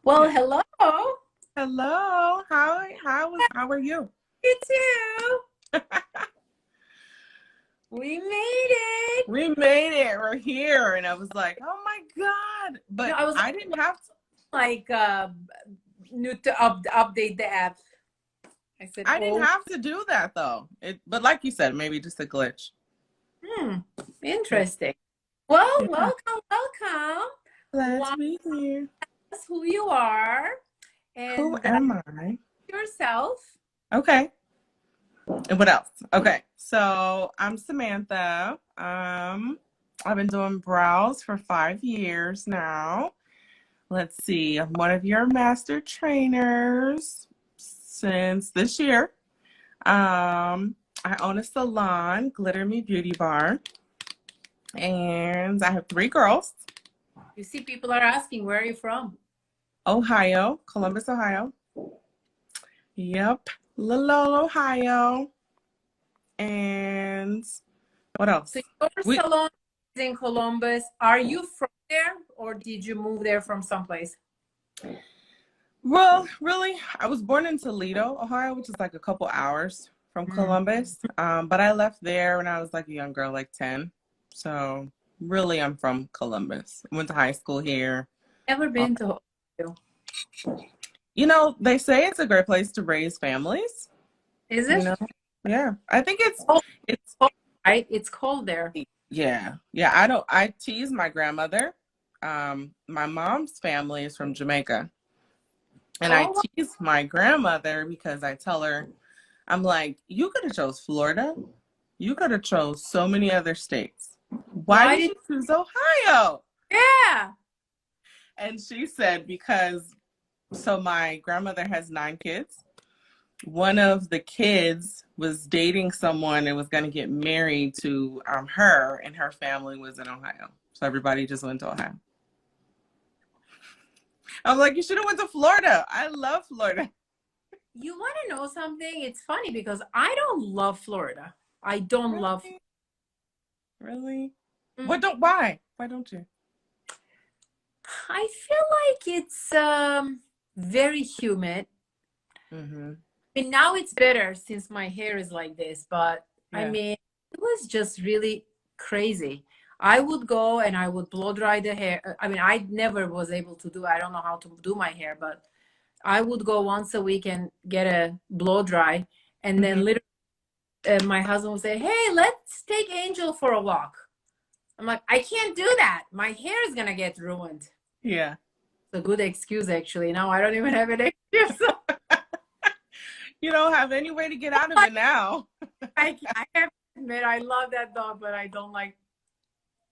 Well, hello. Hello. How are you? You too. We made it. We made it. We're here. And I was like, oh my God. No, But I was I didn't have to like, new to update the app. I said, I didn't oh, have to do that though. But like you said, maybe just a glitch. hmm, Yeah. interesting. Well, Yeah. welcome. Glad Why to be here. us who you are Who and am I? yourself. Okay. And what else? Okay. So I'm Samantha. I've been doing brows for 5 years now. Let's see, I'm one of your master trainers since this year. I own a salon, Glitter Me Beauty Bar, and I have 3 girls. You see, people are asking, where are you from? Ohio, Columbus, Ohio. Yep, little Ohio. And what else? So your We salon is in Columbus. Are you from there or did you move there from someplace? Well, really, I was born in Toledo, Ohio, which is like a couple hours from Columbus. But I left there when I was like a young girl, like 10. So really, I'm from Columbus. Went to high school here. Never Uh, been to Ohio. they say it's a great place to raise families. Is You it? know, yeah. I think it's Cold, right? It's cold there. yeah. I tease my grandmother. My mom's family is from Jamaica. And I Oh, tease my grandmother because I tell her, I'm like, you could have chose Florida. You could have chose so many other states. Why why did did? you choose Ohio? Yeah. And she said, because so my grandmother has 9 kids. One of the kids was dating someone and was going to get married to her, and her family was in Ohio. So everybody just went to Ohio. I'm like, you should have went to Florida. I love Florida. You want to know something? It's funny because I don't love Florida. I don't love. Really? Really? Mm, Why? Why don't you? I feel like it's very humid. Mm-hmm. And now it's better since my hair is like this, but I Yeah. mean, it was just really crazy. I would go and I would blow dry the hair. I mean, I never was able to do, I don't know how to do my hair, but I would go once a week and get a blow dry. And Mm-hmm. then literally, my husband would say, hey, let's take Angel for a walk. I'm like, I can't do that. My hair is going to get ruined. Yeah. It's a good excuse, actually. Now I don't even have an excuse. You don't have any way to get out of it now. I have to admit, I love that dog, but I don't like.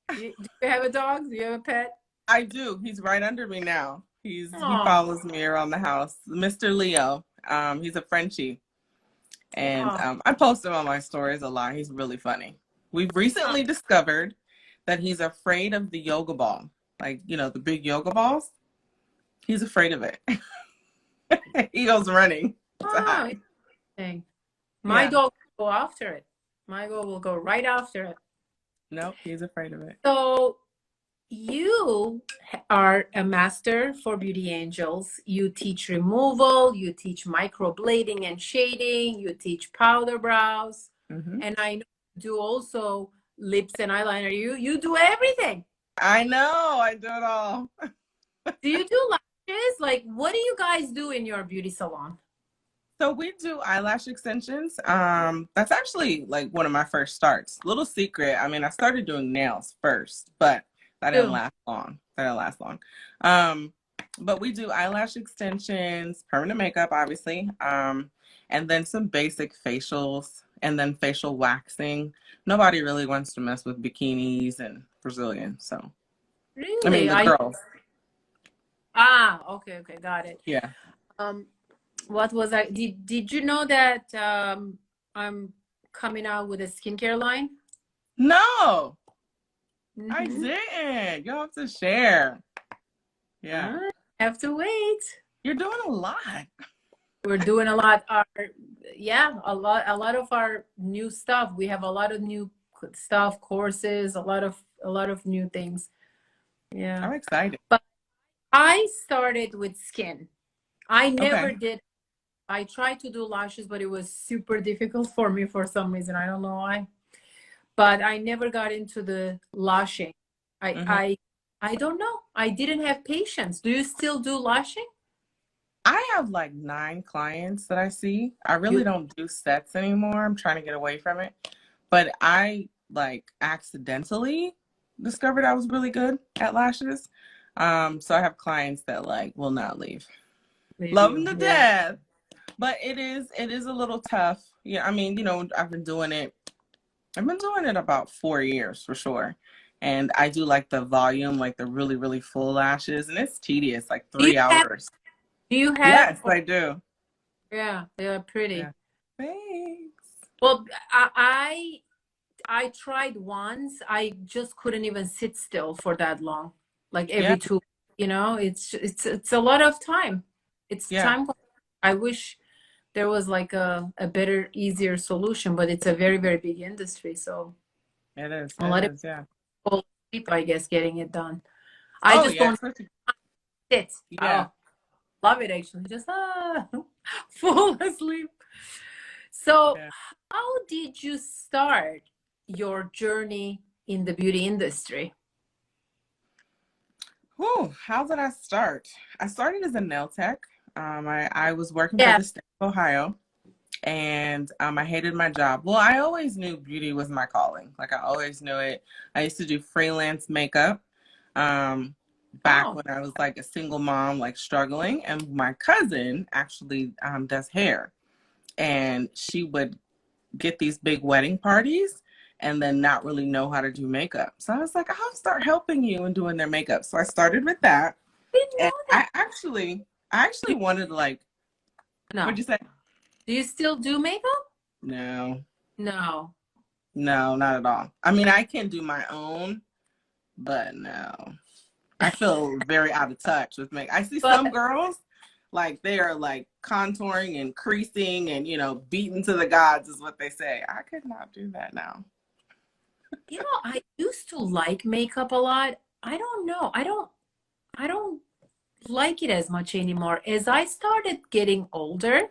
Do you have a dog? Do you have a pet? I do. He's right under me now. He Oh, follows me around the house. Mr. Leo. He's a Frenchie. And oh, I post him on my stories a lot. He's really funny. We've recently discovered that he's afraid of the yoga ball. Like, the big yoga balls. He's afraid of it. He goes running to oh, hide. interesting. My Yeah. dog will go after it. My dog will go right after it. Nope, he's afraid of it. So you are a master for beauty angels. You teach removal, you teach microblading and shading, you teach powder brows, Hmm. and I know you do also lips and eyeliner. You do everything. I know. I do it all. Do you do lashes? Like, what do you guys do in your beauty salon? So we do eyelash extensions. That's actually like one of my first starts. Little secret. I mean, I started doing nails first, but that didn't Do. last long. That didn't last long. Um, but we do eyelash extensions, permanent makeup, obviously, and then some basic facials, and then facial waxing. Nobody really wants to mess with bikinis and Brazilian, so I mean Really? the I girls. okay, got it. Yeah. Um, what was I did you know that I'm coming out with a skincare line? No, I Mm-hmm. didn't. You'll have to share. Yeah. Have to wait. You're doing a lot. We're doing a lot. A lot of our new stuff. We have a lot of new stuff, courses, a lot of new things. Yeah. I'm excited. But I started with skin. I never Okay. did. I tried to do lashes, but it was super difficult for me for some reason. I don't know why. But I never got into the lashing. I Hmm. I I don't know. I didn't have patience. Do you still do lashing? I have like 9 clients that I see. I really You don't do sets anymore. I'm trying to get away from it. But I like accidentally discovered I was really good at lashes. So I have clients that like will not leave. leave Love them you. to Yeah. death. But it is a little tough. Yeah, I mean, I've been doing it about 4 years for sure. And I do like the volume, like the really, really full lashes, and it's tedious, like Do you three have hours. do you have Yes, I do. yeah, they are pretty. Yeah. Thanks. Well, I tried once. I just couldn't even sit still for that long. Like Yeah, every two, it's a lot of time. It's yeah. time. I wish there was like a better, easier solution, but it's a very, very big industry. So It is. a It lot of is. Yeah. people sleep, I guess, getting it done. I Oh just yeah. don't Especially, sit. yeah. Oh, love it actually. Just fall asleep. So, Yeah. how did you start your journey in the beauty industry? Whew, how did I start? I started as a nail tech. I was working for Yeah. the state of Ohio, and I hated my job. Well, I always knew beauty was my calling. Like I always knew it. I used to do freelance makeup um, back Oh, when I was like a single mom, like struggling. And my cousin actually does hair, and she would get these big wedding parties and then not really know how to do makeup. So I was like, I'll start helping you and doing their makeup. So I started with that. didn't And know that. I actually wanted to like, what'd No. you say? Do you still do makeup? No, No. no, not at all. I mean, I can do my own, but no. I feel very out of touch with makeup. I see But some girls like they are like contouring and creasing and beaten to the gods is what they say. I could not do that now. I used to like makeup a lot. I don't know. I don't like it as much anymore. As I started getting older,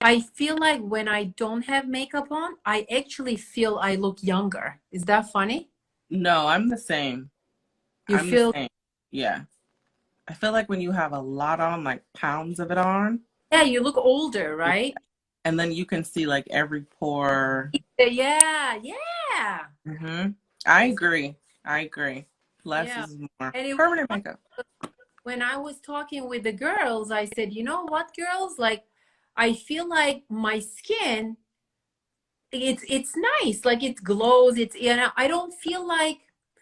I feel like when I don't have makeup on, I actually feel I look younger. Is that funny? No, I'm the same. You I'm the feel, same. Yeah. I feel like when you have a lot on, like pounds of it on, yeah, you look older, yeah, right? and then you can see like every pore. Yeah, yeah. Hmm. I agree. I agree. Less Yeah. is more. And it Permanent makeup. when I was talking with the girls, I said, you know what, girls? Like, I feel like my skin, it's nice. Like it glows. I don't feel like,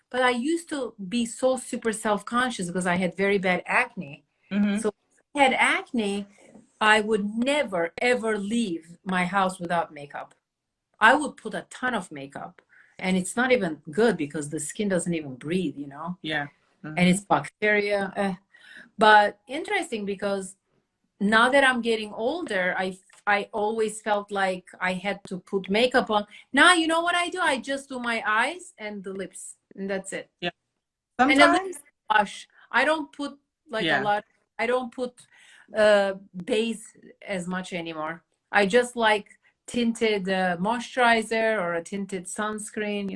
but I used to be so super self-conscious because I had very bad acne. Hmm. So when I had acne, I would never ever leave my house without makeup. I would put a ton of makeup, and it's not even good because the skin doesn't even breathe, Yeah. and Hmm. it's bacteria. But interesting because now that I'm getting older, I always felt like I had to put makeup on. Now you know what I do? I just do my eyes and the lips, and that's it. Yeah. And a little Sometimes. blush. I don't put like a Yeah. lot. I don't put base as much anymore. I just like tinted moisturizer or a tinted sunscreen.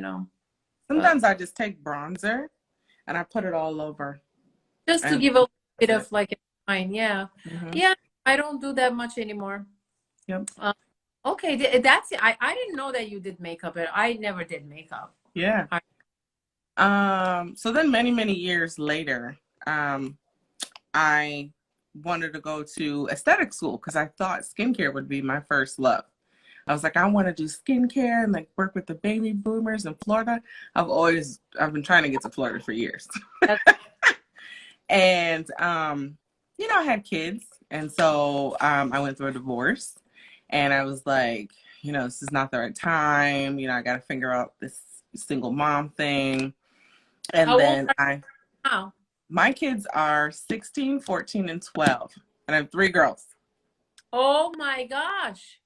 But Sometimes I just take bronzer and I put it all over, just to and give a bit that's it. of like a shine, yeah. Hmm. Yeah, I don't do that much anymore. Yep. Uh, okay, that's it. I didn't know that you did makeup. I never did makeup. Yeah. I, So then many, many years later, I wanted to go to aesthetic school because I thought skincare would be my first love. I was like, I want to do skincare and like work with the baby boomers in Florida. I've been trying to get to Florida for years. that's, And I had kids, and so I went through a divorce, and I was like, this is not the right time. I got to figure out this single mom thing. And how old then are you now? my kids are 16, 14, and 12, and I have 3 girls. Oh my gosh.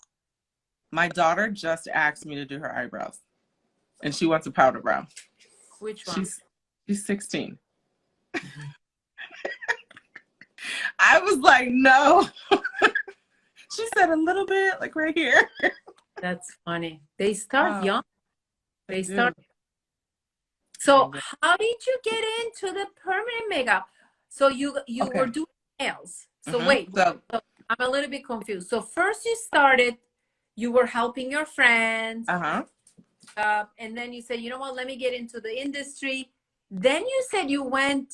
My daughter just asked me to do her eyebrows, and she wants a powder brow. Which one? She's 16. I was like, no. She said a little bit, like right here. That's funny. They start young. They They do. start. So They do. how did you get into the permanent makeup? So you Okay. were doing nails. So Mm-hmm. wait, So, so I'm a little bit confused. So first you started, you were helping your friends, uh-huh. and then you said, you know what, let me get into the industry. Then you said you wanted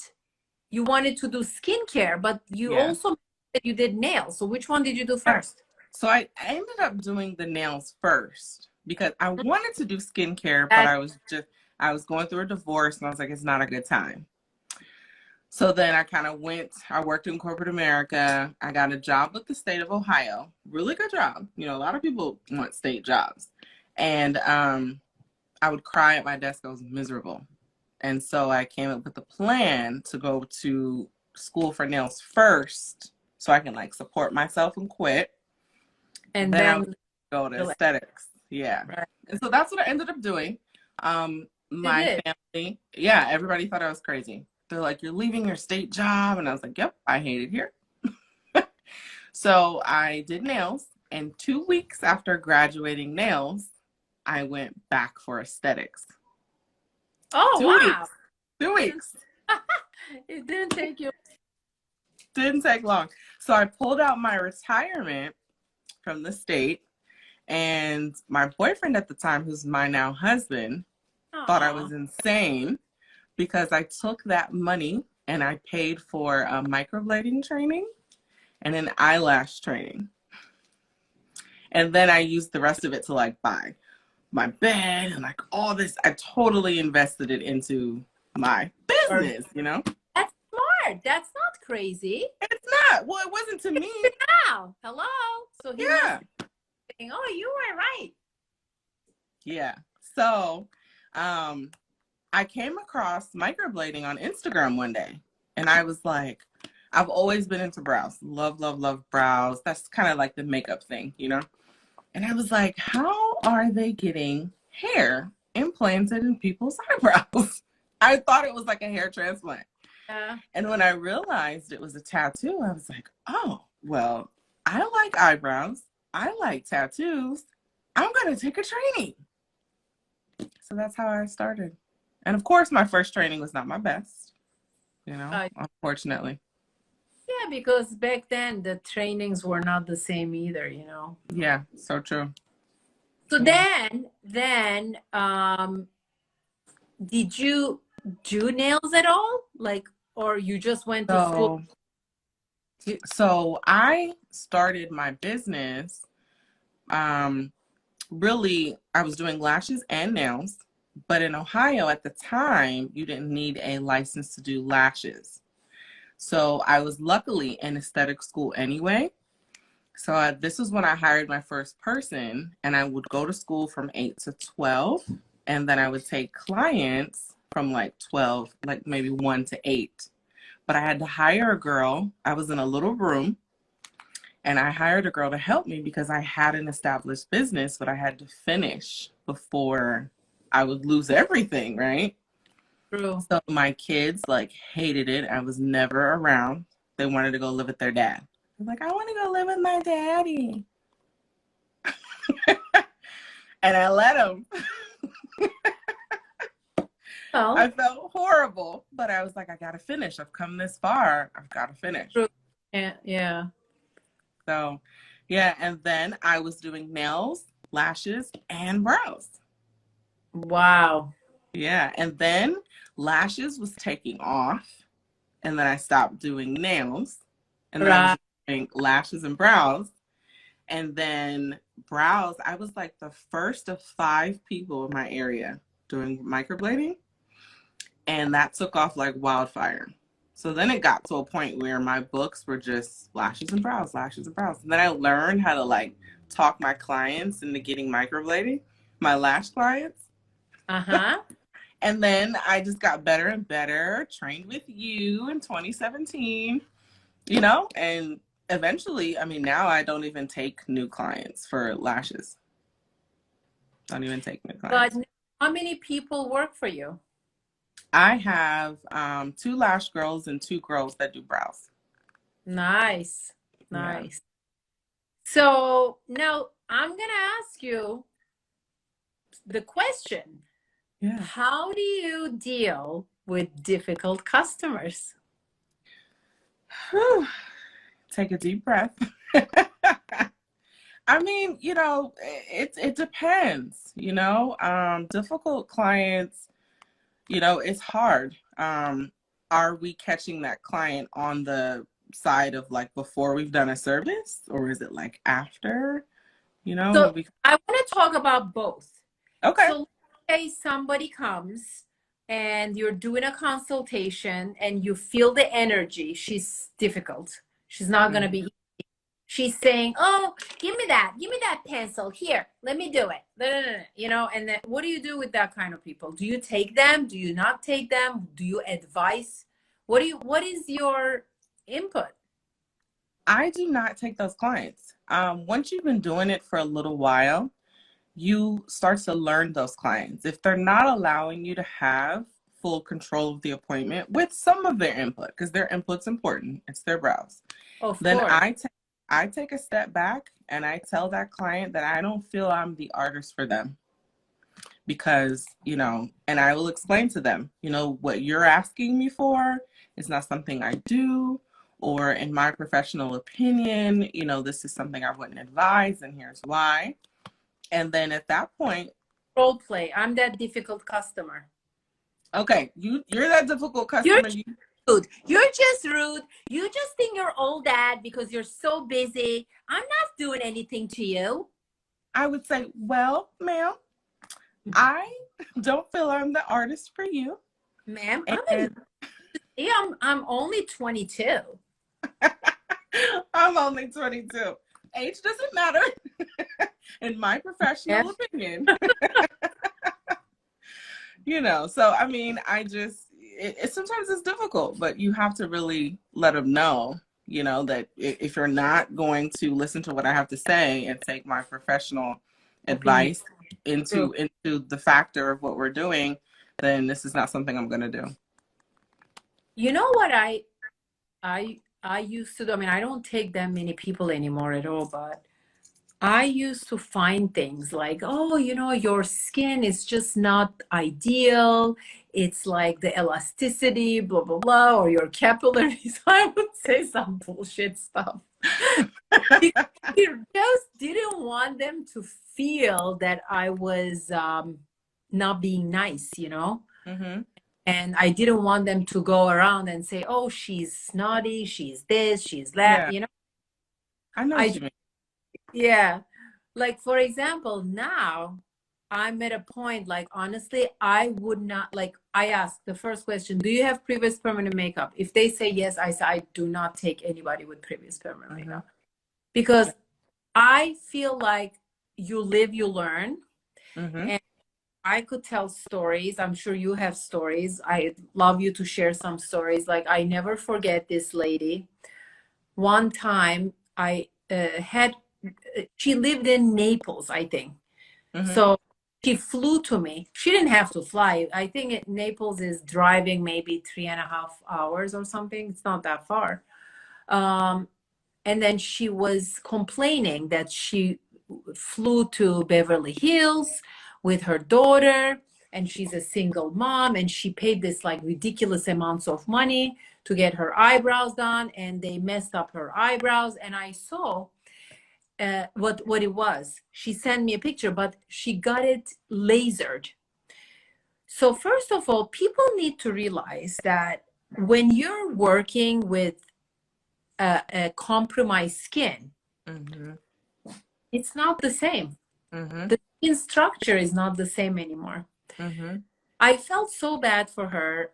to do skincare, but you Yeah. also said you did nails. So which one did you do Yeah. first? So I ended up doing the nails first because I wanted to do skincare, but That, I was going through a divorce and I was like, it's not a good time. So then I worked in corporate America. I got a job with the state of Ohio. Really good job. You know, a lot of people want state jobs. And I would cry at my desk. I was miserable. And so I came up with a plan to go to school for nails first so I can like support myself and quit. and Then I would then go to aesthetics. Yeah. right. And so that's what I ended up doing. You My did. family, yeah, everybody thought I was crazy. They're like, you're leaving your state job. And I was like, yep, I hate it here. So I did nails. And 2 weeks after graduating nails, I went back for aesthetics. Oh, Two wow. weeks. 2 weeks. It didn't take you. Didn't take long. So I pulled out my retirement from the state. And my boyfriend at the time, who's my now husband, thought I Aw. was insane because I took that money and I paid for a microblading training and an eyelash training. And then I used the rest of it to like buy my bed and like all this. I totally invested it into my business, you know? That's smart. That's not crazy. It's not. Well, it wasn't to me. Wow. Hello. So he Yeah. must be thinking, oh, you were right. Yeah. So I came across microblading on Instagram one day and I was like, I've always been into brows. Love, love, love brows. That's kind of like the makeup thing, you know? And I was like, how are they getting hair implanted in people's eyebrows? I thought it was like a hair transplant. Yeah. And when I realized it was a tattoo, I was like, oh, well, I like eyebrows. I like tattoos. I'm going to take a training. So that's how I started. And of course, my first training was not my best, you know, unfortunately. Yeah, because back then the trainings were not the same either, you know. Yeah, so true. So Yeah. then did you do nails at all? Like, or you just went to school? So I started my business. Really, I was doing lashes and nails, but in Ohio at the time, you didn't need a license to do lashes. So I was luckily in aesthetic school anyway. So this is when I hired my first person, and I would go to school from 8 to 12, and then I would take clients from like 12, like maybe 1 to 8. But I had to hire a girl. I was in a little room, and I hired a girl to help me because I had an established business, but I had to finish before I would lose everything, right? True. So my kids like hated it. I was never around. They wanted to go live with their dad. I'm like, I want to go live with my daddy. And I let them. Well, I felt horrible, but I was like, I got to finish. I've come this far. I've got to finish. true. Yeah, yeah. So, yeah. And then I was doing nails, lashes, and brows. Wow. Yeah. And then lashes was taking off. And then I stopped doing nails. And then I was doing lashes and brows. And then brows, I was like the first of 5 people in my area doing microblading. And that took off like wildfire. So then it got to a point where my books were just lashes and brows, lashes and brows. And then I learned how to like talk my clients into getting microblading, my lash clients. Uh-huh. And then I just got better and better, trained with you in 2017, you know, and eventually, I mean, now I don't even take new clients for lashes. Don't even take new clients. But how many people work for you? I have two lash girls and two girls that do brows. Nice. Yeah. Nice. So now I'm going to ask you the question. Yeah. How do you deal with difficult customers? Whew. Take a deep breath. I mean, it depends, difficult clients, it's hard. Are we catching that client on the side of like before we've done a service, or is it like after, So we, I want to talk about both. okay. So let's say somebody comes and you're doing a consultation and you feel the energy. She's difficult. She's not going to be. She's saying, "Oh, give me that pencil here. Let me do it." And then what do you do with that kind of people? Do you take them? Do you not take them? Do you advise? What is your input? I do not take those clients. Once you've been doing it for a little while, you start to learn those clients. If they're not allowing you to have full control of the appointment with some of their input, because their input's important, it's their brows, Of then course. I take a step back and I tell that client that I don't feel I'm the artist for them. Because, and I will explain to them, what you're asking me for is not something I do, or in my professional opinion, this is something I wouldn't advise, and here's why. And then at that point, Role play. I'm that difficult customer. okay, you're that difficult You're customer. rude. You're just rude. You just think you're all that because you're so busy. I'm not doing anything to you. I would say, well, ma'am, I don't feel I'm the artist for you. Ma'am, And I'm only 22. I'm only 22. Age doesn't matter in my professional opinion. So I mean, sometimes it's difficult, but you have to really let them know, that if you're not going to listen to what I have to say and take my professional advice into the factor of what we're doing, then this is not something I'm going to do. You know what I used to do? I mean, I don't take that many people anymore at all, but I used to find things like, oh, your skin is just not ideal. It's like the elasticity, blah, blah, blah, or your capillaries. I would say some bullshit stuff. You just didn't want them to feel that I was not being nice, Mm-hmm. And I didn't want them to go around and say, oh, she's snotty, she's this, she's that, Yeah, I know what you mean. Yeah. Like, for example, now I'm at a point, like, honestly, I would not, like, I ask the first question, do you have previous permanent makeup? If they say yes, I say, I do not take anybody with previous permanent makeup. Because I feel like you live, you learn. And I could tell stories. I'm sure you have stories. I'd love you to share some stories. Like, I never forget this lady. One time I she lived in Naples, I think. So she flew to me. She didn't have to fly. I think Naples is driving maybe 3.5 hours or something. It's not that far. And then she was complaining that she flew to Beverly Hills with her daughter, and she's a single mom, and she paid this like ridiculous amounts of money to get her eyebrows done, and they messed up her eyebrows. And I saw what it was. She sent me a picture, but she got it lasered. So first of all, people need to realize that when you're working with a compromised skin, it's not the same. The skin structure is not the same anymore. I felt so bad for her.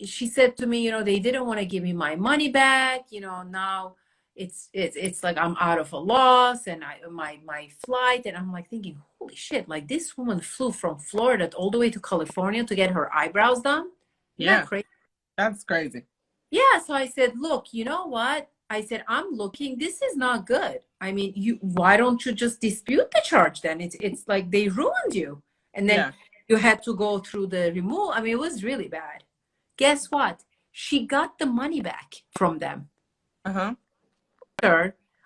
She said to me, they didn't want to give me my money back. Now it's like I'm out of a loss, and my flight, and I'm like thinking, holy shit! Like, this woman flew from Florida all the way to California to get her eyebrows done. Yeah, crazy? That's crazy. Yeah. So I said, look, you know what? I said, I'm looking. This is not good. I mean, why don't you just dispute the charge then? It's like they ruined you. And then you had to go through the removal. I mean, it was really bad. Guess what? She got the money back from them. Uh-huh.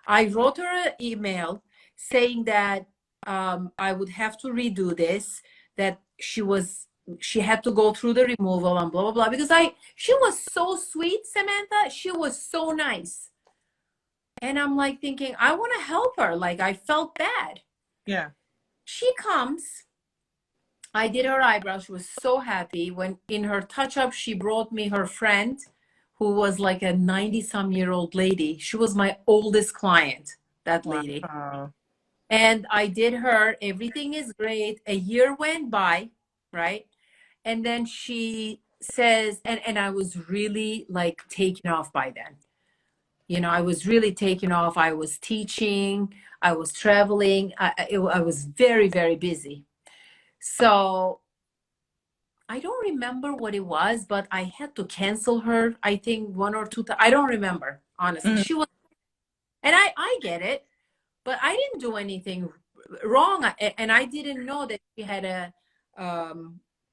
I wrote her an email saying that I would have to redo this, that she had to go through the removal and blah blah blah, because she was so sweet, Samantha. She was so nice. And I'm like thinking, I want to help her. Like, I felt bad. Yeah. She comes. I did her eyebrows. She was so happy. When in her touch-up, she brought me her friend, who was like a 90-some-year-old lady. She was my oldest client, that lady. Wow. And I did her. Everything is great. A year went by, right? And then she says, and I was really like taken off by then. You know, I was really taken off. I was teaching. I was traveling. I was very, very busy. So I don't remember what it was, but I had to cancel her, I think 1 or 2 times. I don't remember, honestly. Mm. She was, and I get it, but I didn't do anything wrong. And I didn't know that she had a,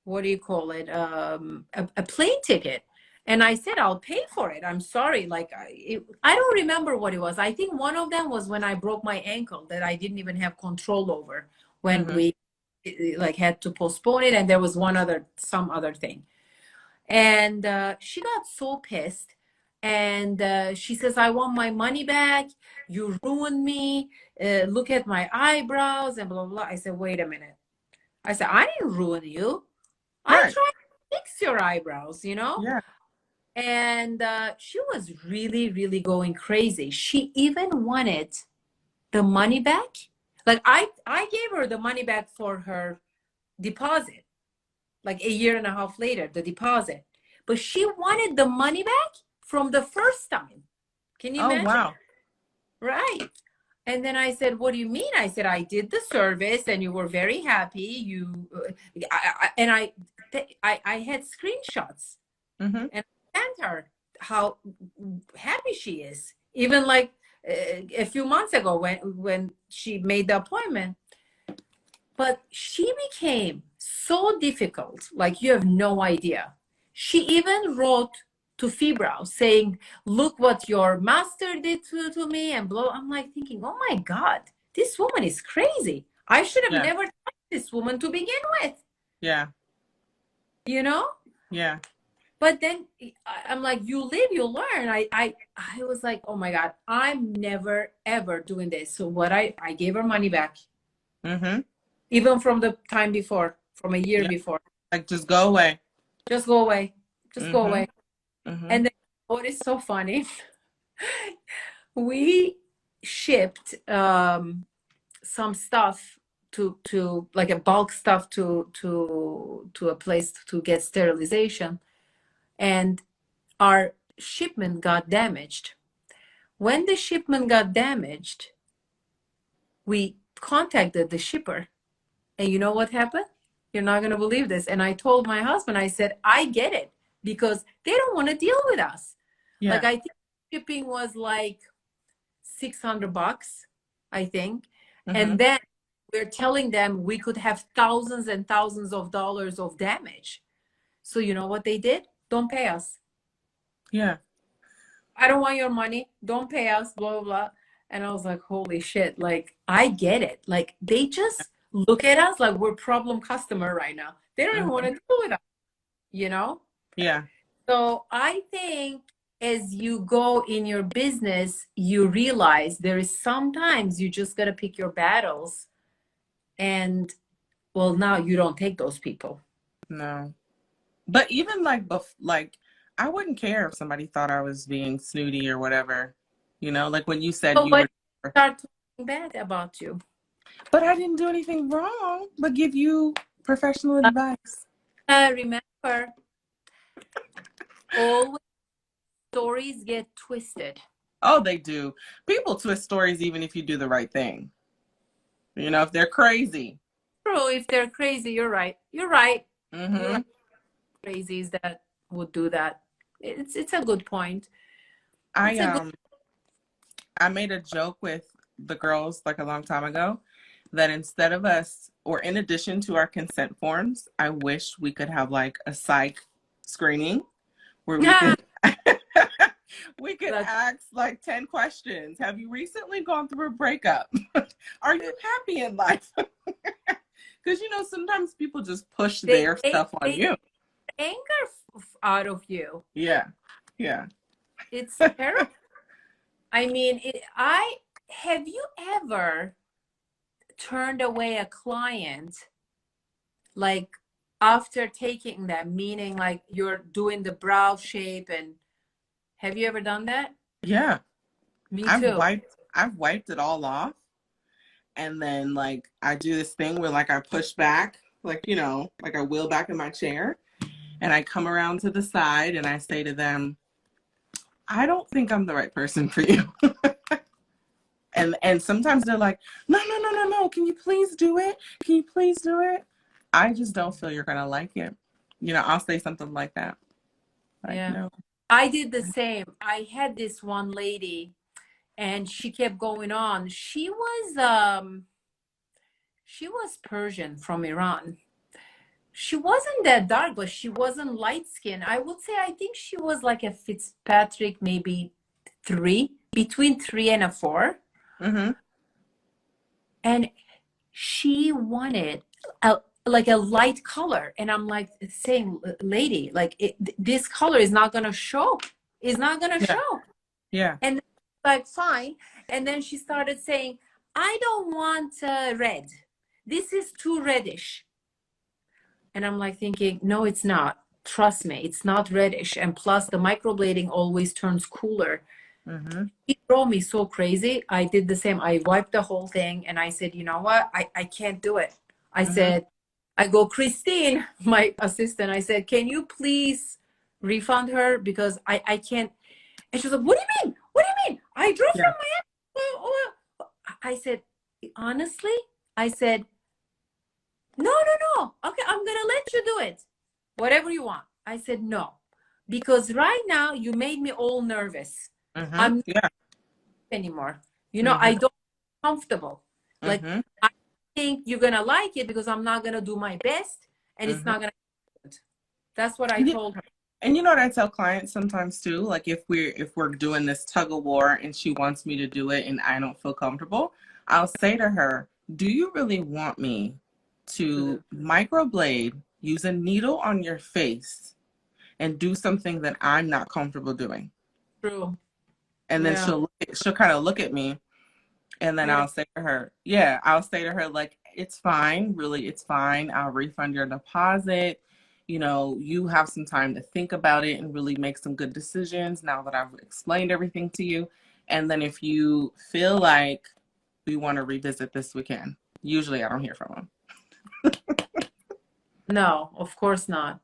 what do you call it? A plane ticket. And I said, I'll pay for it. I'm sorry. Like, I don't remember what it was. I think one of them was when I broke my ankle that I didn't even have control over, when we like had to postpone it. And there was some other thing. And she got so pissed. And she says, I want my money back. You ruined me. Look at my eyebrows and blah, blah, blah. I said, wait a minute. I said, I didn't ruin you. I Right. tried to fix your eyebrows, you know? Yeah. And she was really, really going crazy. She even wanted the money back. Like, I gave her the money back for her deposit, like a year and a half later, the deposit. But she wanted the money back from the first time. Can you imagine? Wow. Right. And then I said, what do you mean? I said, I did the service and you were very happy. I had screenshots. Mm-hmm. And I sent her how happy she is. Even like a few months ago when she made the appointment. But she became so difficult, like you have no idea. She even wrote to Fibrow saying, look what your master did to me and blah. I'm like thinking, oh my God, this woman is crazy. I should have never touched this woman to begin with. Yeah. You know? Yeah. But then I'm like, you live, you learn. I was like, oh my God, I'm never, ever doing this. So I gave her money back. Mm-hmm. Even from the time before, from a year before. Like, just go away. Just go away. Just go away. Mm-hmm. And then what is so funny, we shipped some stuff to like a bulk stuff to a place to get sterilization. And our shipment got damaged. When the shipment got damaged, we contacted the shipper. And you know what happened? You're not going to believe this. And I told my husband, I said, I get it, because they don't want to deal with us. Yeah. Like, I think shipping was like $600, I think. And then we're telling them we could have thousands and thousands of dollars of damage. So you know what they did? Don't pay us. Yeah. I don't want your money. Don't pay us, blah, blah, blah. And I was like, holy shit. Like, I get it. Like, they just look at us like we're problem customer right now. They don't even want to deal with us, you know? Yeah. So I think as you go in your business, you realize there is sometimes you just got to pick your battles. And, well, now you don't take those people. No. But even like I wouldn't care if somebody thought I was being snooty or whatever. You know, like when you said So you were. Start talking bad about you. But I didn't do anything wrong, but give you professional advice. Remember, always stories get twisted. Oh, they do. People twist stories even if you do the right thing. You know, if they're crazy. True, if they're crazy, you're right. You're right. Mm-hmm. You're right. Crazies that would do that. It's a good point. I made a joke with the girls like a long time ago, that instead of us, or in addition to our consent forms, I wish we could have like a psych screening where we could we could ask like 10 questions. Have you recently gone through a breakup? Are you happy in life? Because sometimes people just push their stuff on you. Anger out of you. Yeah. It's terrible. I mean, have you ever turned away a client like after taking them, meaning like you're doing the brow shape, and have you ever done that? Yeah. Me too. I've wiped it all off, and then like I do this thing where like I push back, like like I wheel back in my chair, and I come around to the side and I say to them, I don't think I'm the right person for you. And sometimes they're like, no, can you please do it? Can you please do it? I just don't feel you're gonna like it. I'll say something like that. Like, yeah. No. I did the same. I had this one lady and she kept going on. She was Persian from Iran. She wasn't that dark, but she wasn't light skinned. I would say, I think she was like a Fitzpatrick, maybe between 3 and a 4. Mm-hmm. And she wanted like a light color. And I'm like saying, lady, like this color is not going to show. It's not going to show. Yeah. And like, fine. And then she started saying, I don't want red. This is too reddish. And I'm like thinking, no, it's not. Trust me, it's not reddish. And plus the microblading always turns cooler. Mm-hmm. It drove me so crazy. I did the same. I wiped the whole thing and I said, you know what? I can't do it. I said, I go, Christine, my assistant, I said, can you please refund her? Because I can't. And she was like, what do you mean? What do you mean? I drove from Miami. I said, honestly, I said, no. Okay, I'm going to let you do it. Whatever you want. I said, no. Because right now you made me all nervous. I'm not anymore. I don't feel comfortable. Like, I think you're going to like it because I'm not going to do my best and it's not going to be good. That's what I told her. And you know what I tell clients sometimes too? Like if we're doing this tug of war and she wants me to do it and I don't feel comfortable, I'll say to her, do you really want me to microblade, use a needle on your face, and do something that I'm not comfortable doing? True. And then she'll kind of look at me, and then I'll say to her, like, it's fine, really, it's fine. I'll refund your deposit. You have some time to think about it and really make some good decisions now that I've explained everything to you. And then if you feel like we want to revisit this, we can. Usually I don't hear from them. No, of course not.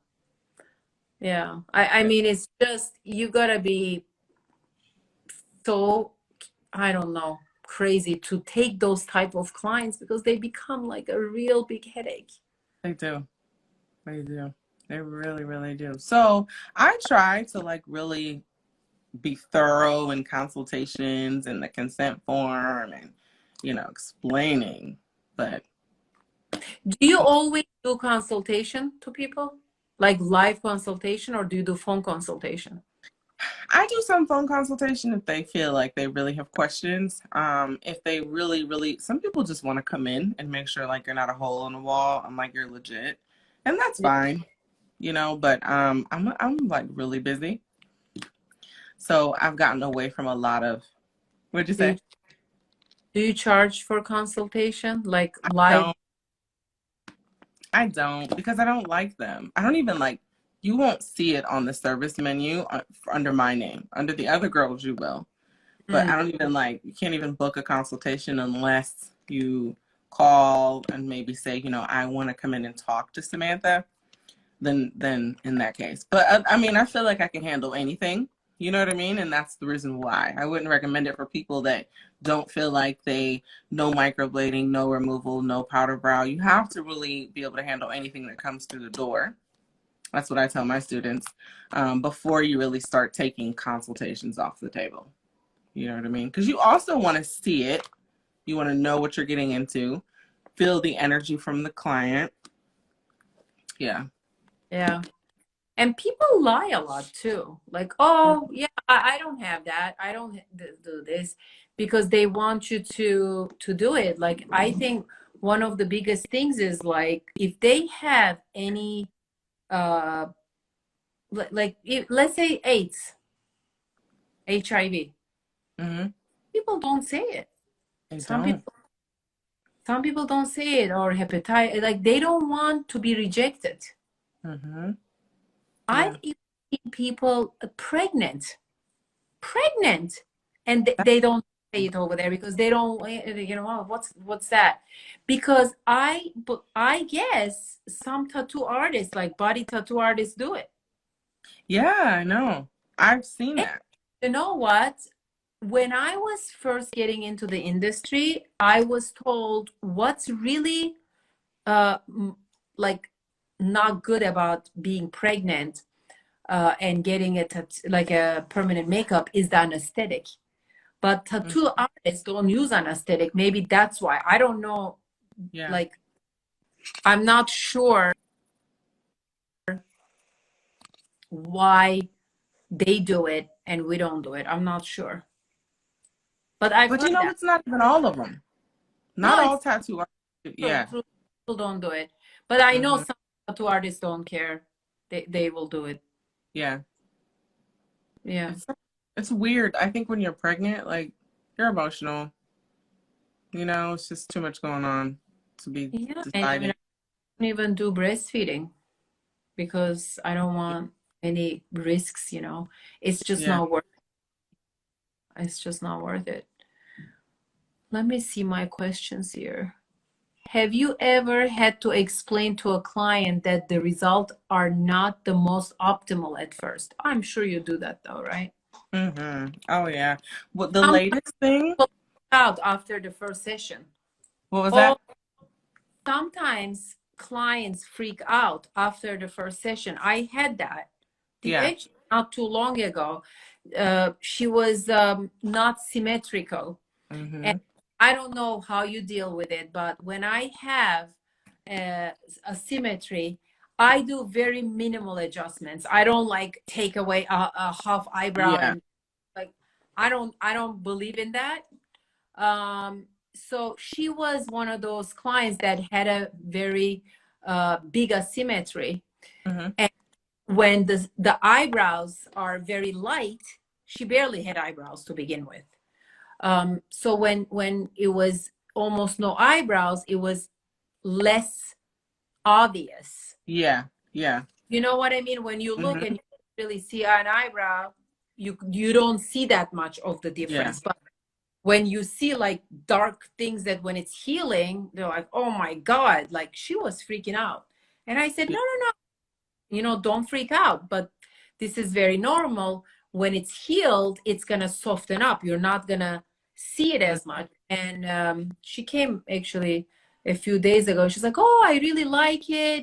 Yeah. I mean, it's just, you gotta be so, I don't know, crazy to take those type of clients because they become like a real big headache. They do. They really, really do. So I try to like really be thorough in consultations and the consent form and, explaining, but. Do you always do consultation to people? Like live consultation, or do you do phone consultation? I do some phone consultation if they feel like they really have questions. If they really, really, some people just want to come in and make sure like you're not a hole in the wall and like you're legit, and that's fine, But I'm like really busy, so I've gotten away from a lot of. What'd you say? Do you charge for consultation, like live? I don't, because I don't like them. I don't even like. You won't see it on the service menu under my name. Under the other girls, you will. But I don't even you can't even book a consultation unless you call and maybe say, I want to come in and talk to Samantha. Then in that case. But I mean, I feel like I can handle anything. You know what I mean? And that's the reason why. I wouldn't recommend it for people that don't feel like no microblading, no removal, no powder brow. You have to really be able to handle anything that comes through the door. That's what I tell my students before you really start taking consultations off the table. You know what I mean? Because you also want to see it. You want to know what you're getting into. feel the energy from the client. Yeah. Yeah. And people lie a lot too. Like, oh, yeah, I don't have that. I don't do this, because they want you to do it. Like, I think one of the biggest things is, like, if they have any uh like let's say AIDS, HIV, Mm-hmm. people don't say it. They Some don't. people some people don't say it, or hepatitis, like they don't want to be rejected. Mm-hmm. I've Yeah. even seen people pregnant, and That- they don't say it over there because they don't, oh, what's that? Because I guess some tattoo artists, like body tattoo artists, do it. yeah, I know. I've seen And that. you know what? When I was first getting into the industry, I was told what's really like not good about being pregnant and getting like a permanent makeup is the anesthetic. But Mm, tattoo artists don't use anesthetic. Maybe that's why. I don't know. yeah. Like, I'm not sure why they do it and we don't do it. I'm not sure. But I've But you heard know, that. it's not even all of them. Not No, all it's tattoo artists. true. Yeah. True. People don't do it. But I know Mm-hmm. some tattoo artists don't care. They will do it. Yeah. Yeah. It's weird. I think when you're pregnant, like, you're emotional. You know, it's just too much going on to be Yeah. And even deciding. I don't even do breastfeeding because I don't want any risks, It's just Yeah. not worth it's just not worth it. Let me see my questions here. Have you ever had to explain to a client that the results are not the most optimal at first? I'm sure you do that though, right? Mm-hmm. Oh, yeah. What the Some latest thing? people out after the first session. What was Or that? sometimes clients freak out after the first session. I had that. Yeah. Actually, not too long ago. She was not symmetrical. And Mm-hmm. I don't know how you deal with it, but when I have uh, a symmetry, I do very minimal adjustments. I don't like take away a half eyebrow, Yeah. and like I don't believe in that. So she was one of those clients that had a very big asymmetry, Mm-hmm. and when the eyebrows are very light, she barely had eyebrows to begin with. So when it was almost no eyebrows, it was less obvious. Yeah. Yeah. You know what I mean? When you look Mm-hmm. and you really see an eyebrow, you don't see that much of the Yeah. difference. But when you see like dark things, that when it's healing, they're like, oh my God, like she was freaking out. And I said, Yeah. no, no, no, don't freak out. But this is very normal. When it's healed, it's gonna soften up. You're not gonna see it as much. And she came actually a few days ago. She's like, oh, I really like it.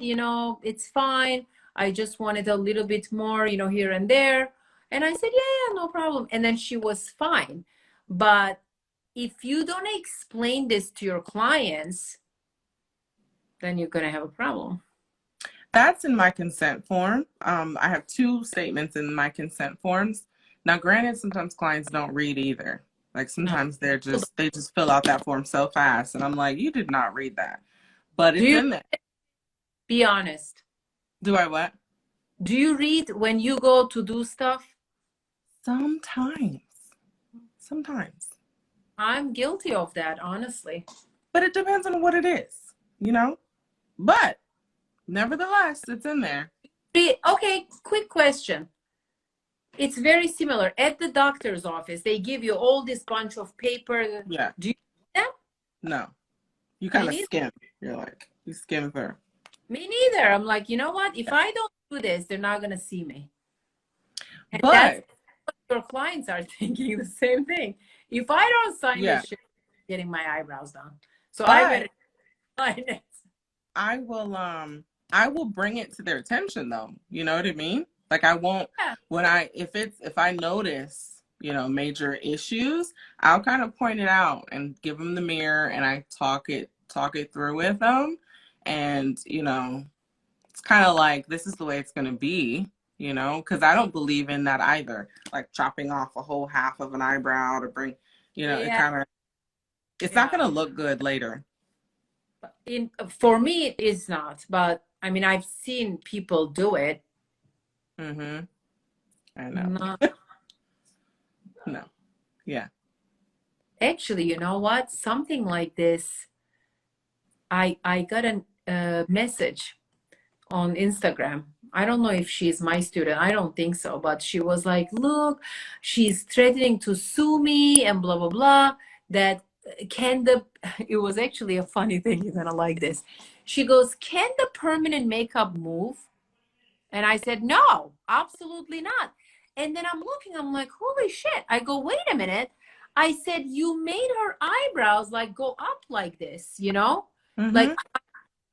It's fine. I just wanted a little bit more, here and there. And I said, yeah, no problem. And then she was fine. But if you don't explain this to your clients, then you're gonna have a problem. That's in my consent form. I have 2 statements in my consent forms. Now, granted, sometimes clients don't read either. Like No. sometimes they just fill out that form so fast, and I'm like, you did not read that, but Do it's you in there. be honest? Do I what? Do you read when you go to do stuff? Sometimes, sometimes, I'm guilty of that, honestly. but it depends on what it is, you know. But nevertheless, it's in there. Okay, quick question. It's very similar. At the doctor's office, they give you all this bunch of paper. Yeah. Do you read them? No, you Me kind of neither. skim. You're like you skim through. Me neither. I'm like, you know what? If I don't do this, they're not gonna see me. And that's But what your clients are thinking the same thing. If I don't sign yeah, this shit, I'm getting my eyebrows done. So I better but sign it. I will bring it to their attention though. You know what I mean? Like I won't Yeah. if I notice, major issues, I'll kind of point it out and give them the mirror and I talk it talk it through with them. And, it's kind of like, this is the way it's going to be, because I don't believe in that either. Like chopping off a whole half of an eyebrow to bring, it's not going to look good later. For me, it is not. But I mean, I've seen people do it. Mm-hmm. I know. No. Yeah. Actually, you know what? Something like this. I got a message on Instagram. I don't know if she's my student. I don't think so. But she was like, look, she's threatening to sue me and blah, blah, blah. That it was actually a funny thing. You're going to like this. She goes, can the permanent makeup move? And I said, no, absolutely not. And then I'm looking, I'm like, holy shit. I go, wait a minute. I said, you made her eyebrows like go up like this, Mm-hmm. Like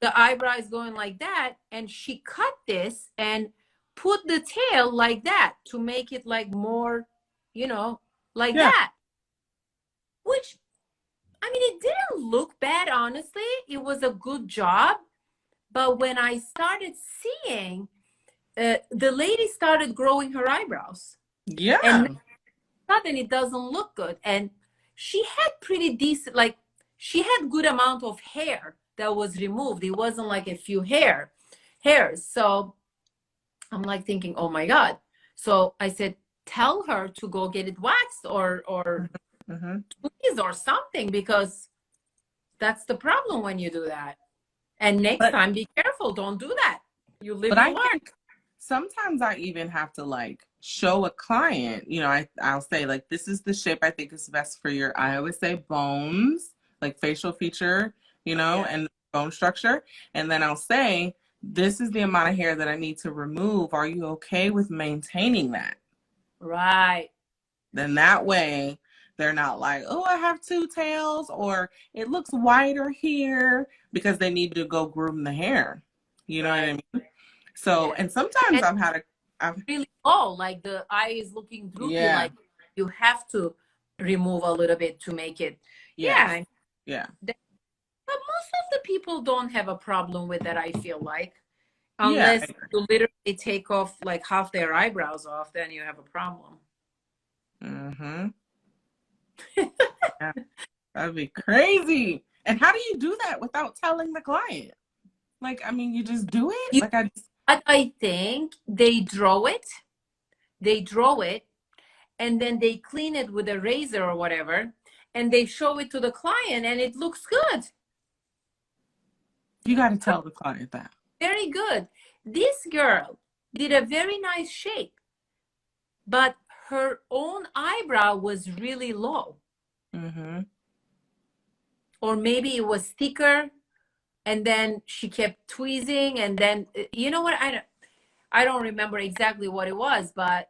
the eyebrow is going like that. And she cut this and put the tail like that to make it like more, like that. Which, I mean, it didn't look bad, honestly. It was a good job. But when I started seeing, the lady started growing her eyebrows. Yeah. And suddenly it doesn't look good. And she had pretty decent, like she had good amount of hair that was removed. It wasn't like a few hairs. So I'm like thinking, oh my God. So I said, tell her to go get it waxed or tweezed or something, because that's the problem when you do that. And next time, be careful. Don't do that. You live and learn. Sometimes I even have to like show a client, I'll say like, this is the shape I think is best for your, I always say bones, like facial feature, and bone structure. And then I'll say, this is the amount of hair that I need to remove. Are you okay with maintaining that? Right. Then that way they're not like, oh, I have two tails, or it looks whiter here, because they need to go groom the hair. You know what I mean? So, and sometimes I've really low, like the eye is looking droopy, like you have to remove a little bit to make it. Yeah. But most of the people don't have a problem with that, I feel like. Unless you literally take off like half their eyebrows off, then you have a problem. Mm-hmm. Yeah, that'd be crazy. And how do you do that without telling the client? Like, I mean, you just do it? I think they draw it, and then they clean it with a razor or whatever, and they show it to the client, and it looks good. You got to tell the client that. Very good. This girl did a very nice shape, but her own eyebrow was really low. Mm-hmm. Or maybe it was thicker, and then she kept tweezing, and then, you know what? I don't remember exactly what it was, but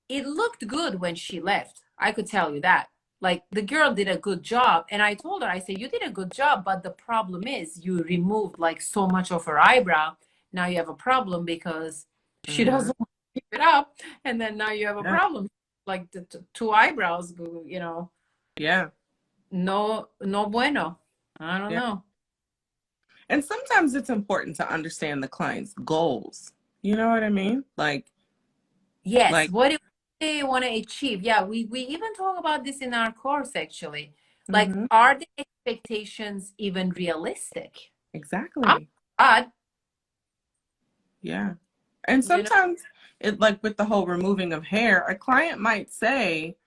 it looked good when she left. I could tell you that. Like, the girl did a good job. And I told her, I said, you did a good job, but the problem is you removed like so much of her eyebrow. Now you have a problem because she doesn't want to keep it up. And then now you have a problem. Like the two eyebrows, Yeah. No bueno. I don't know. And sometimes it's important to understand the client's goals. You know what I mean? Like, yes, like, what do they want to achieve? Yeah, we even talk about this in our course, actually. Like, are the expectations even realistic? Exactly. Yeah. And sometimes it, like with the whole removing of hair, a client might say,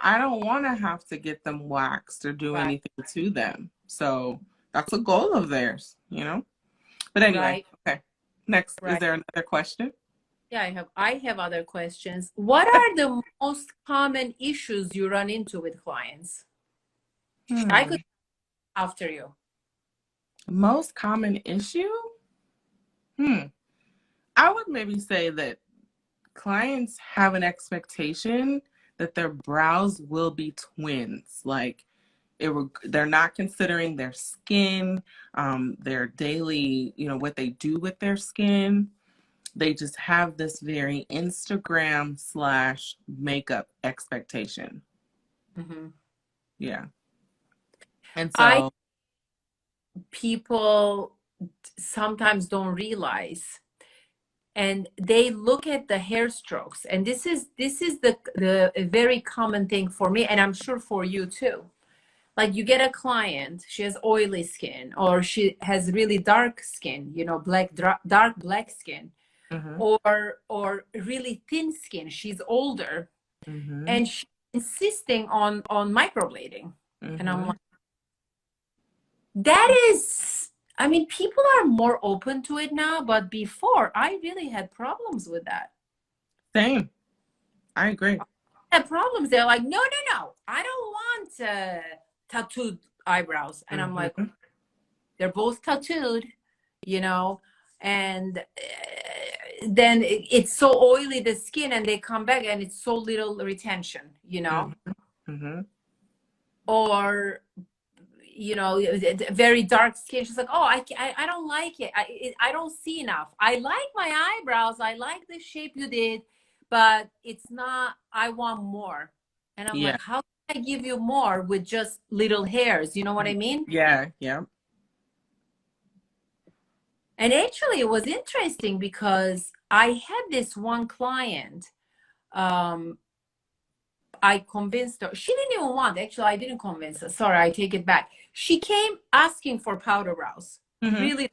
I don't want to have to get them waxed or do anything to them. So that's a goal of theirs, But anyway, okay. Next, is there another question? Yeah, I have other questions. What are the most common issues you run into with clients? I could after you. Most common issue? I would maybe say that clients have an expectation that their brows will be twins. Like, they're not considering their skin, their daily, what they do with their skin. They just have this very Instagram/makeup expectation. Mm-hmm. Yeah. And so people sometimes don't realize, and they look at the hair strokes, and this is the a very common thing for me, and I'm sure for you too. Like you get a client, she has oily skin, or she has really dark skin, you know, dark black skin, Mm-hmm. or really thin skin. She's older, Mm-hmm. and she's insisting on microblading. And I'm Mm-hmm. like, that is, I mean, people are more open to it now, but before I really had problems with that. Same. I agree. I had problems. They're like, no, no, no, I don't want tattooed eyebrows. And I'm like, Mm-hmm. they're both tattooed, you know, and then it's so oily, the skin, and they come back and it's so little retention, you know. Mm-hmm. Mm-hmm. Or you know, very dark skin. She's like, oh, I don't like it. I don't see enough. I like my eyebrows. I like the shape you did, but it's not, I want more. And I'm Yeah. like, how can I give you more with just little hairs? You know what I mean? Yeah. Yeah. And actually it was interesting because I had this one client, um, I convinced her. She didn't even want, actually, I didn't convince her. Sorry, I take it back. She came asking for powder brows. Mm-hmm. Really.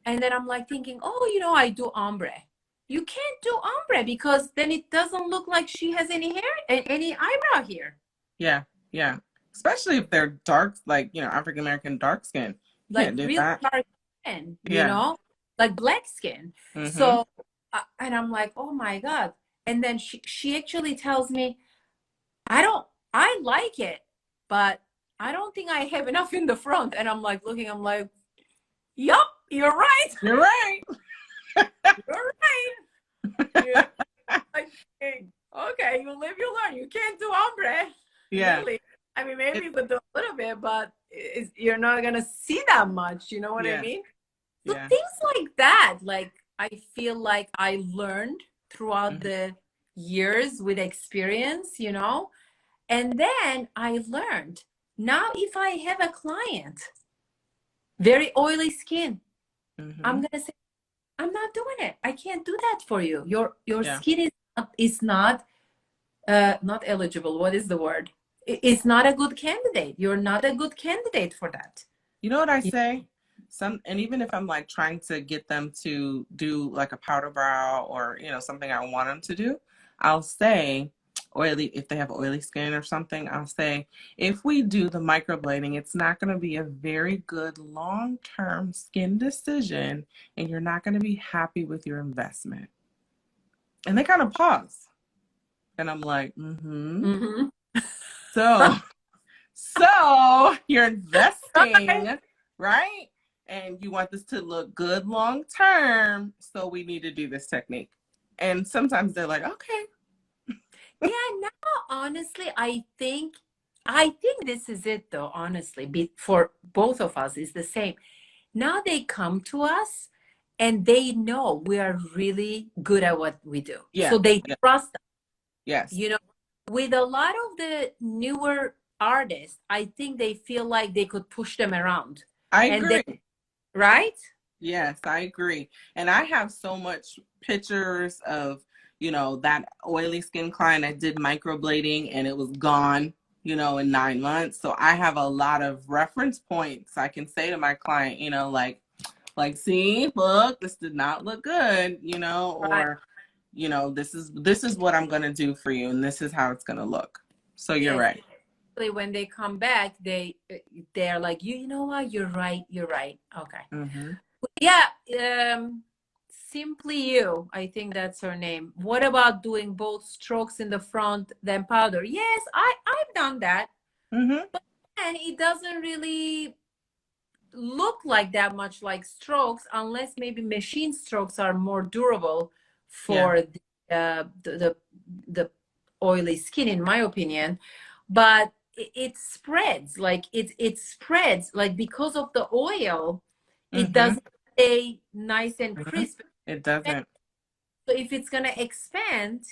And then I'm like thinking, oh, you know, I do ombre. You can't do ombre because then it doesn't look like she has any hair, any eyebrow here. Yeah. Yeah. Especially if they're dark, like, African American dark skin. You Like can't do really that. dark skin, you Yeah. know, like black skin. Mm-hmm. So, and I'm like, oh my God. And then she actually tells me, I like it, but I don't think I have enough in the front. And I'm like looking, I'm like, yup, you're right. You're right. You're right. You're like, okay, you live, you learn. You can't do ombre. Yeah. Really. I mean, maybe you could do a little bit, but you're not going to see that much. You know what I Yeah. mean? So Yeah. things like that, like I feel like I learned throughout Mm-hmm. the years with experience, you know? And then I learned, now if I have a client, very oily skin, Mm-hmm. I'm going to say, I'm not doing it. I can't do that for you. Your Yeah. skin is not not eligible. What is the word? It's not a good candidate. You're not a good candidate for that. You know what I say? And even if I'm like trying to get them to do like a powder brow or, something I want them to do, I'll say if they have oily skin or something, I'll say, if we do the microblading, it's not going to be a very good long-term skin decision and you're not going to be happy with your investment. And they kind of pause. And I'm like, Mm-hmm. So you're investing, right? And you want this to look good long term. So we need to do this technique. And sometimes they're like, okay. Yeah, now honestly, I think this is it though, honestly, for both of us is the same. Now they come to us and they know we are really good at what we do. Yeah. So they Yeah. trust us. Yes. You know, with a lot of the newer artists, I think they feel like they could push them around. I And agree. right? Yes, I agree. And I have so much pictures of, that oily skin client I did microblading and it was gone, in 9 months. So I have a lot of reference points I can say to my client, like, see, look, this did not look good, Right. or, this is what I'm going to do for you. And this is how it's going to look. So you're Yes. right. When they come back, they're like, you know what? You're right. You're right. Okay. Mm-hmm. Yeah. Simply You, I think that's her name. What about doing both strokes in the front, then powder? Yes, I've done that. Mm-hmm. But and it doesn't really look like that much like strokes, unless maybe machine strokes are more durable for the oily skin, in my opinion. But it spreads, like it spreads, like because of the oil, it Mm-hmm. doesn't stay nice and Mm-hmm. crisp. It doesn't. So if it's gonna expand,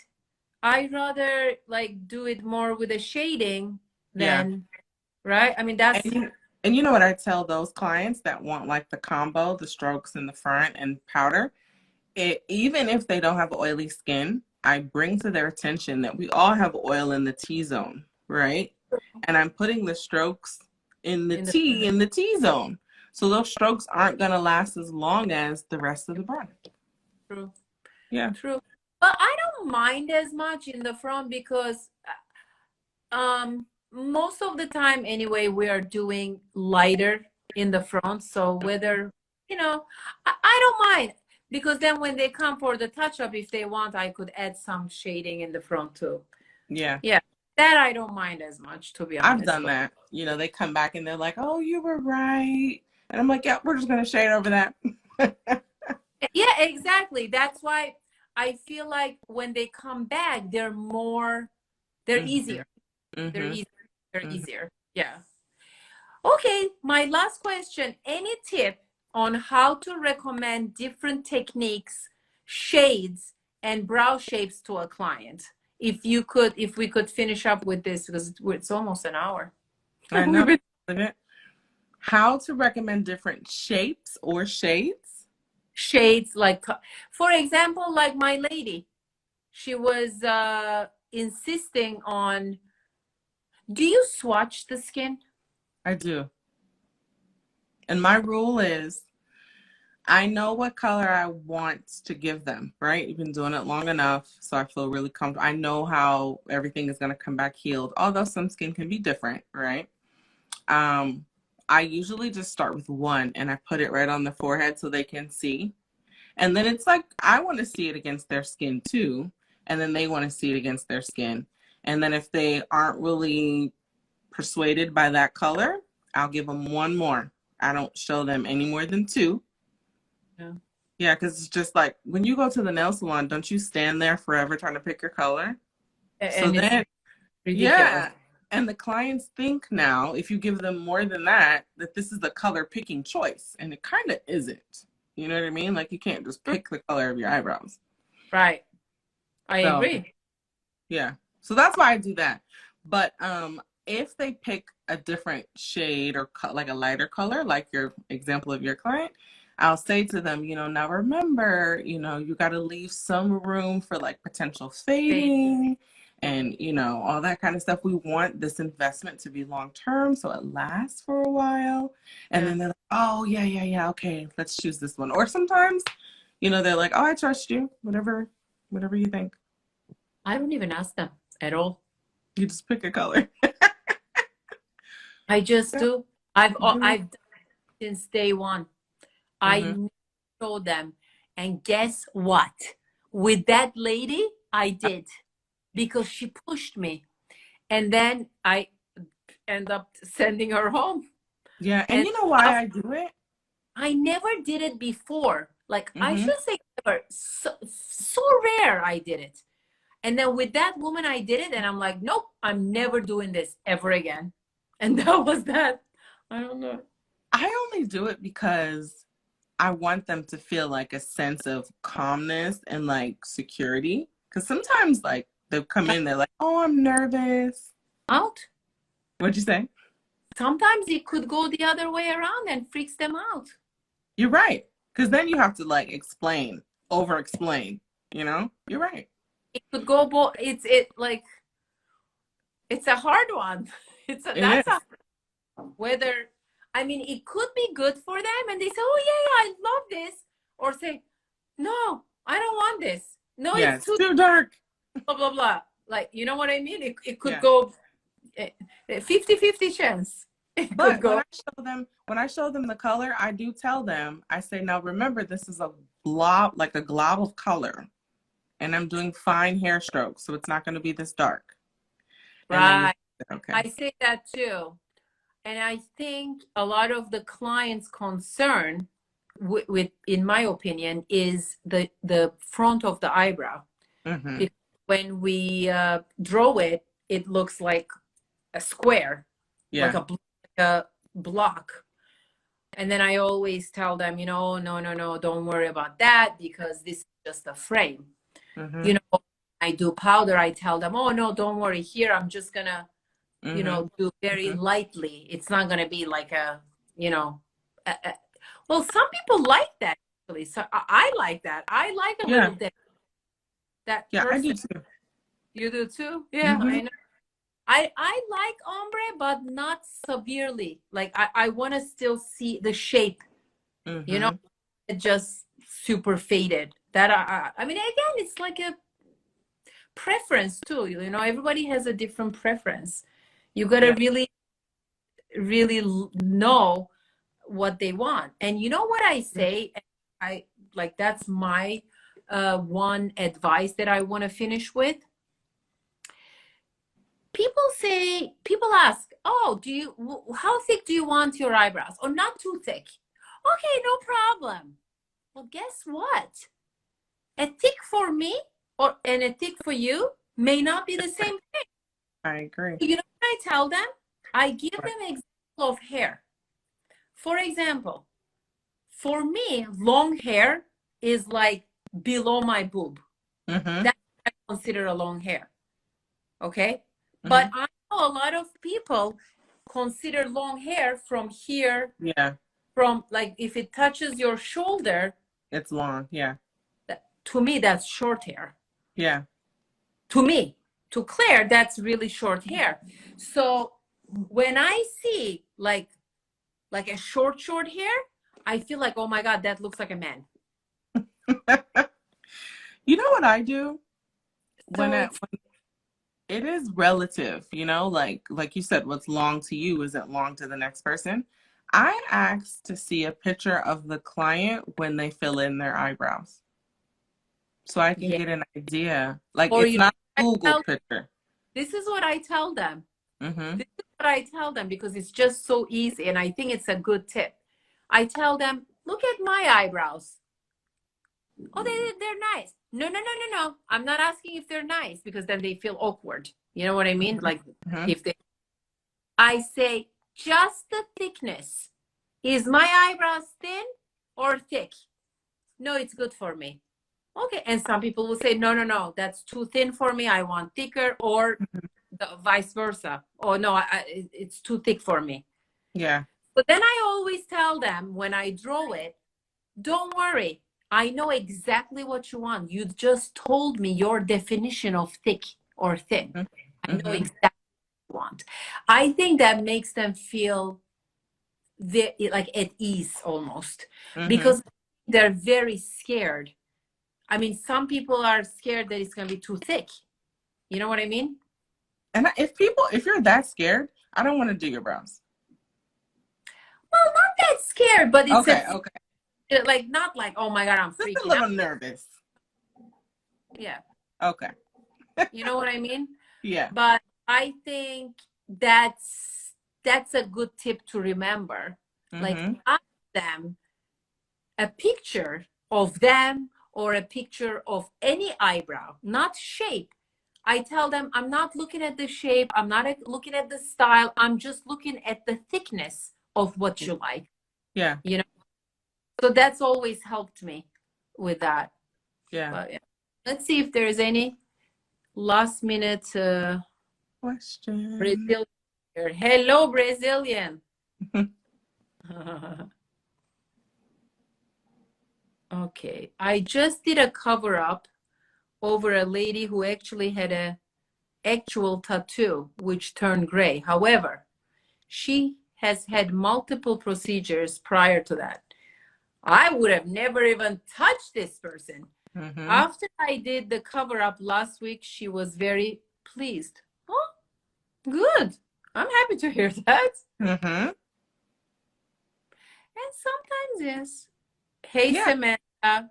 I rather like do it more with a shading Yeah. than, right? I mean, that's And And you know what I tell those clients that want like the combo, the strokes in the front and powder? Even if they don't have oily skin, I bring to their attention that we all have oil in the T-zone, right? And I'm putting the strokes in the T-zone. So those strokes aren't going to last as long as the rest of the product. True. Yeah. True. But I don't mind as much in the front because most of the time anyway, we are doing lighter in the front. So whether, I don't mind because then when they come for the touch up, if they want, I could add some shading in the front too. Yeah. Yeah. That I don't mind as much, to be honest. I've done that. They come back and they're like, oh, you were right. And I'm like, yeah, we're just going to shade over that. Yeah, exactly. That's why I feel like when they come back, they're easier. Mm-hmm. They're easier. They're easier. Yeah. Okay, my last question. Any tip on how to recommend different techniques, shades, and brow shapes to a client? If we could finish up with this because it's almost an hour. I know. How to recommend different shapes or shades? Shades, like, for example, like my lady, she was insisting on, do you swatch the skin? I do. And my rule is, I know what color I want to give them, right? You've been doing it long enough, so I feel really comfortable. I know how everything is going to come back healed, although some skin can be different, right? I usually just start with one, and I put it right on the forehead so they can see. And then it's like, I want to see it against their skin too, and then they want to see it against their skin. And then if they aren't really persuaded by that color, I'll give them one more. I don't show them any more than two. Yeah, because it's just like when you go to the nail salon, don't you stand there forever trying to pick your color? And then, yeah, and the clients think now, if you give them more than that this is the color picking choice, and it kind of isn't. You know what I mean? Like you can't just pick the color of your eyebrows. Right. I agree. Yeah, so that's why I do that. But if they pick a different shade or like a lighter color, like your example of your client, I'll say to them, now remember, you got to leave some room for like potential fading and, all that kind of stuff. We want this investment to be long-term so it lasts for a while. And then they're like, oh, yeah. Okay, let's choose this one. Or sometimes, they're like, oh, I trust you. Whatever you think. I don't even ask them at all. You just pick a color. I just do. I've done it since day one. I showed them, and guess what? With that lady, I did because she pushed me, and then I end up sending her home. Yeah, and you know why I do it? I never did it before. Like I should say, never. So rare I did it. And then with that woman, I did it, and I'm like, nope, I'm never doing this ever again. And that was that. I don't know. I only do it because I want them to feel like a sense of calmness and like security. Because sometimes like they'll come in, they're like, oh, I'm nervous. Out. What'd you say? Sometimes it could go the other way around and freaks them out. You're right. Because then you have to like explain, over-explain, You're right. It could go both. It's a hard one. Whether, I mean, it could be good for them and they say, oh yeah, I love this. Or say, no, I don't want this. No, it's too dark. Blah, blah, blah. Like, you know what I mean? It could go 50-50 chance. But when I show them the color, I do tell them, I say, now remember, this is a glob of color. And I'm doing fine hair strokes, so it's not going to be this dark. Right. Okay. I say that too. And I think a lot of the clients' concern, with in my opinion, is the front of the eyebrow. When we draw it, it looks like a square, like a block. And then I always tell them, no, don't worry about that because this is just a frame. I do powder, I tell them, oh no, don't worry, here I'm just gonna you Mm-hmm. know, do very Mm-hmm. lightly. It's not going to be like a, you know, well, some people like that actually. So I like that. I like a Yeah. little dip. That Yeah, I do person, too. you do too? Yeah, Mm-hmm. I know. I like ombre, but not severely. Like I want to still see the shape, you know, Mm-hmm. it just super faded. That I mean, again, it's like a preference too. You know, everybody has a different preference. You got to Yeah. really, really know what they want. And you know what I say? I like that's my one advice that I want to finish with. People ask, oh, how thick do you want your eyebrows? Or not too thick? Okay, no problem. Well, guess what? A thick for me and a thick for you may not be the same. I agree. You know what I tell them? I give Right. them example of hair. For example, for me, long hair is like below my boob. Mm-hmm. That I consider a long hair. Okay? Mm-hmm. But I know a lot of people consider long hair from here, Yeah. from like if it touches your shoulder, It's long. Yeah. to me, that's short hair. Yeah. To me, to Claire, that's really short hair. So when I see like a short hair, I feel like, oh my God, that looks like a man. You know what I do So when it is relative, you know, like you said, what's long to you isn't long to the next person. I ask to see a picture of the client when they fill in their eyebrows, so I can yeah. get an idea. Like Or it's you, not a I Google tell, picture. this is what I tell them. Mm-hmm. This is what I tell them because it's just so easy, and I think it's a good tip. I tell them, look at my eyebrows. Oh, they're nice. No, no, no, no, no. I'm not asking if they're nice because then they feel awkward. You know what I mean? Like Mm-hmm. if they, I say just the thickness. Is my eyebrows thin or thick? No, it's good for me. Okay. And some people will say, no, no, no, that's too thin for me. I want thicker, or the vice versa. Oh no, it's too thick for me. Yeah. But then I always tell them when I draw it, don't worry. I know exactly what you want. You just told me your definition of thick or thin. I know Mm-hmm. exactly what you want. I think that makes them feel like at ease almost, Mm-hmm. because they're very scared. I mean, some people are scared that it's going to be too thick. You know what I mean? And if you're that scared, I don't want to do your brows. Well, not that scared, but it's Okay. Okay. like not like, oh my God, I'm Just a freaking out. little nervous. Yeah. Okay. You know what I mean? Yeah. But I think that's a good tip to remember. Like, Mm-hmm. ask them a picture of them or a picture of any eyebrow, not shape. I tell them I'm not looking at the shape, I'm not looking at the style, I'm just looking at the thickness of what you like. Yeah. You know, so that's always helped me with that. Yeah. But yeah. Let's see if there's any last minute Question. Brazilian here. Hello, Brazilian. Okay, I just did a cover up over a lady who actually had a actual tattoo which turned gray. However, she has had multiple procedures prior to that. I would have never even touched this person. Mm-hmm. After I did the cover up last week, she was very pleased. Oh, good. I'm happy to hear that. Mm-hmm. And sometimes, yes. Hey, Yeah. Samantha.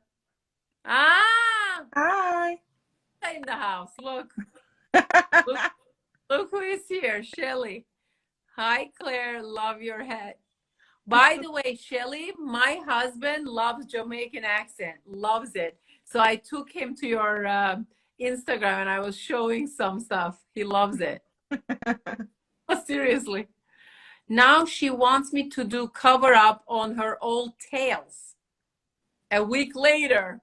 Ah, Hi. in the house. Look, look who is here. Shelly. Hi, Claire. Love your hat. By the way, Shelly, my husband loves Jamaican accent. Loves it. So I took him to your Instagram and I was showing some stuff. He loves it. Seriously. Now she wants me to do cover up on her old tails. A week later,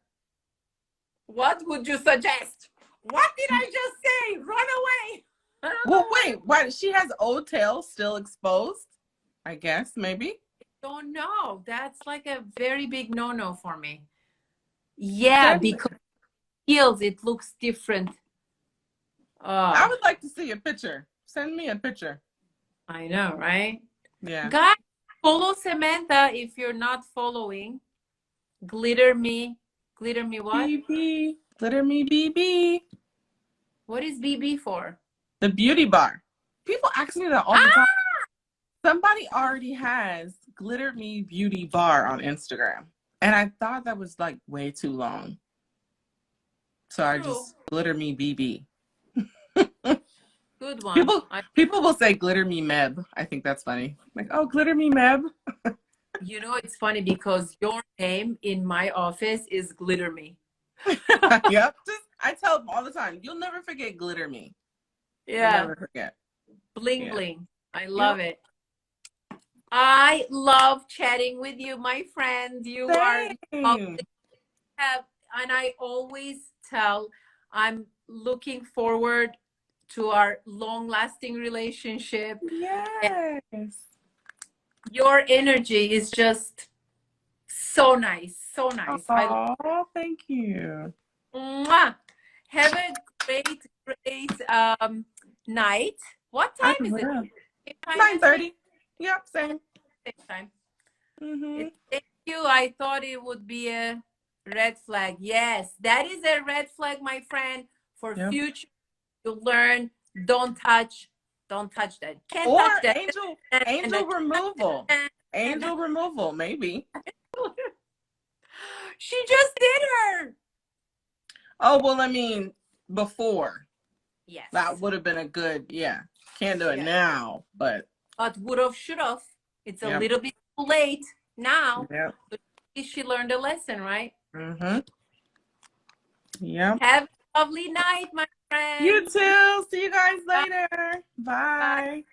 what would you suggest? What did I just say? Run away. Well, wait, why she has old tail still exposed? I guess maybe. Don't know. That's like a very big no-no for me. Yeah, Send, because heels, it looks different. I Oh, would like to see a picture. Send me a picture. I know, right? Yeah. Guys, follow Samantha if you're not following. Glitter me. Glitter me what? BB. Glitter me BB. What is BB for? The beauty bar. People ask me that all the time. Ah! Somebody already has Glitter Me Beauty Bar on Instagram. And I thought that was like way too long. So I True. just Glitter Me BB. Good one. People will say Glitter Me Meb. I think that's funny. Like, oh, Glitter Me Meb. You know, it's funny because your name in my office is Glitter Me. Yep. I tell them all the time, you'll never forget Glitter Me. Yeah. You'll never forget. Bling bling. I love it. I love chatting with you, my friend. You are lovely. And I always tell I'm looking forward to our long-lasting relationship. Yes. Your energy is just so nice. So nice. Oh, thank you. Mwah. Have a great, great night. What time is it? Same time as 9:30. me? Yep, same. Same time. Mm-hmm. Thank you. I thought it would be a red flag. Yes, that is a red flag, my friend. For future, you learn. Don't touch. Don't touch that. Can't Or touch that. angel removal. Angel removal, maybe. She just did her. Oh, well, I mean, before. Yes. That would have been a good, yeah. Can't do it now, but would have, should have. It's a little bit too late now. Yep. But she learned a lesson, right? Mm-hmm. Yep. Have a lovely night, my friend. You too. See you guys later. Bye. Bye.